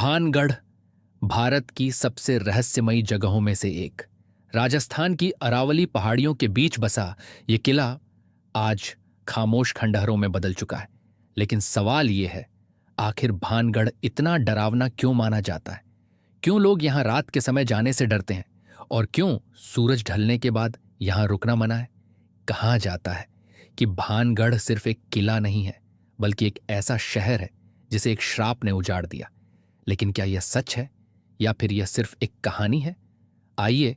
भानगढ़ भारत की सबसे रहस्यमयी जगहों में से एक। राजस्थान की अरावली पहाड़ियों के बीच बसा ये किला आज खामोश खंडहरों में बदल चुका है। लेकिन सवाल ये है, आखिर भानगढ़ इतना डरावना क्यों माना जाता है? क्यों लोग यहां रात के समय जाने से डरते हैं? और क्यों सूरज ढलने के बाद यहां रुकना मना है? कहा जाता है कि भानगढ़ सिर्फ एक किला नहीं है, बल्कि एक ऐसा शहर है जिसे एक श्राप ने उजाड़ दिया। लेकिन क्या यह सच है या फिर यह सिर्फ एक कहानी है? आइए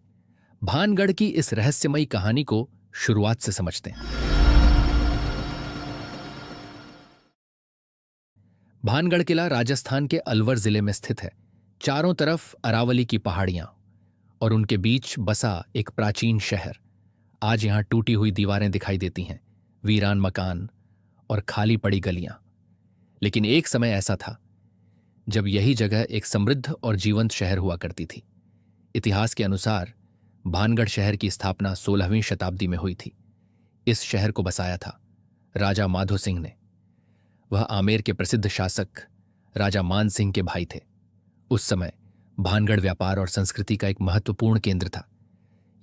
भानगढ़ की इस रहस्यमयी कहानी को शुरुआत से समझते हैं। भानगढ़ किला राजस्थान के अलवर जिले में स्थित है। चारों तरफ अरावली की पहाड़ियां और उनके बीच बसा एक प्राचीन शहर। आज यहां टूटी हुई दीवारें दिखाई देती हैं, वीरान मकान और खाली पड़ी गलियां। लेकिन एक समय ऐसा था जब यही जगह एक समृद्ध और जीवंत शहर हुआ करती थी। इतिहास के अनुसार भानगढ़ शहर की स्थापना 16वीं शताब्दी में हुई थी। इस शहर को बसाया था राजा माधो सिंह ने। वह आमेर के प्रसिद्ध शासक राजा मान सिंह के भाई थे। उस समय भानगढ़ व्यापार और संस्कृति का एक महत्वपूर्ण केंद्र था।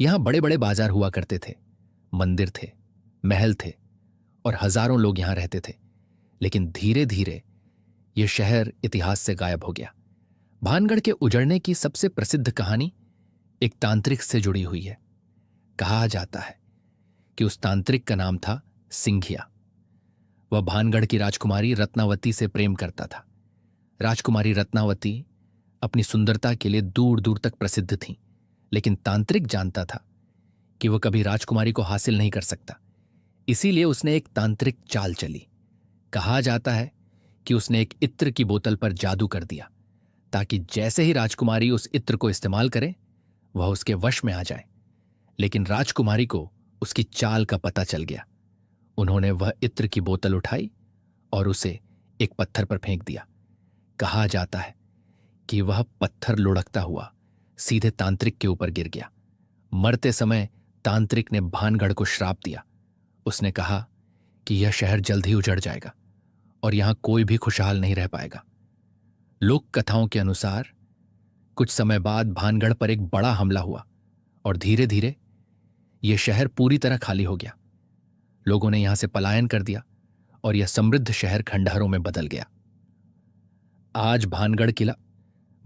यहां बड़े बड़े बाजार हुआ करते थे, मंदिर थे, महल थे और हजारों लोग यहां रहते थे। लेकिन धीरे धीरे यह शहर इतिहास से गायब हो गया। भानगढ़ के उजड़ने की सबसे प्रसिद्ध कहानी एक तांत्रिक से जुड़ी हुई है। कहा जाता है कि उस तांत्रिक का नाम था सिंघिया। वह भानगढ़ की राजकुमारी रत्नावती से प्रेम करता था। राजकुमारी रत्नावती अपनी सुंदरता के लिए दूर दूर तक प्रसिद्ध थीं, लेकिन तांत्रिक जानता था कि वह कभी राजकुमारी को हासिल नहीं कर सकता। इसीलिए उसने एक तांत्रिक चाल चली। कहा जाता है कि उसने एक इत्र की बोतल पर जादू कर दिया ताकि जैसे ही राजकुमारी उस इत्र को इस्तेमाल करे वह उसके वश में आ जाए। लेकिन राजकुमारी को उसकी चाल का पता चल गया। उन्होंने वह इत्र की बोतल उठाई और उसे एक पत्थर पर फेंक दिया। कहा जाता है कि वह पत्थर लुढ़कता हुआ सीधे तांत्रिक के ऊपर गिर गया। मरते समय तांत्रिक ने भानगढ़ को श्राप दिया। उसने कहा कि यह शहर जल्द ही उजड़ जाएगा और यहां कोई भी खुशहाल नहीं रह पाएगा। लोक कथाओं के अनुसार कुछ समय बाद भानगढ़ पर एक बड़ा हमला हुआ और धीरे धीरे यह शहर पूरी तरह खाली हो गया। लोगों ने यहां से पलायन कर दिया और यह समृद्ध शहर खंडहरों में बदल गया। आज भानगढ़ किला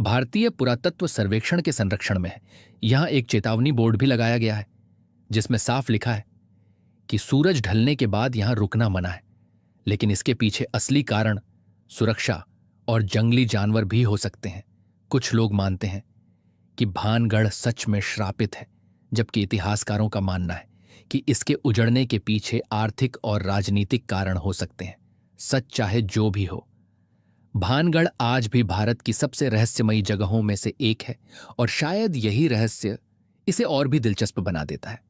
भारतीय पुरातत्व सर्वेक्षण के संरक्षण में है। यहां एक चेतावनी बोर्ड भी लगाया गया है जिसमें साफ लिखा है कि सूरज ढलने के बाद यहां रुकना मना है। लेकिन इसके पीछे असली कारण सुरक्षा और जंगली जानवर भी हो सकते हैं। कुछ लोग मानते हैं कि भानगढ़ सच में श्रापित है, जबकि इतिहासकारों का मानना है कि इसके उजड़ने के पीछे आर्थिक और राजनीतिक कारण हो सकते हैं। सच चाहे जो भी हो, भानगढ़ आज भी भारत की सबसे रहस्यमयी जगहों में से एक है और शायद यही रहस्य इसे और भी दिलचस्प बना देता है।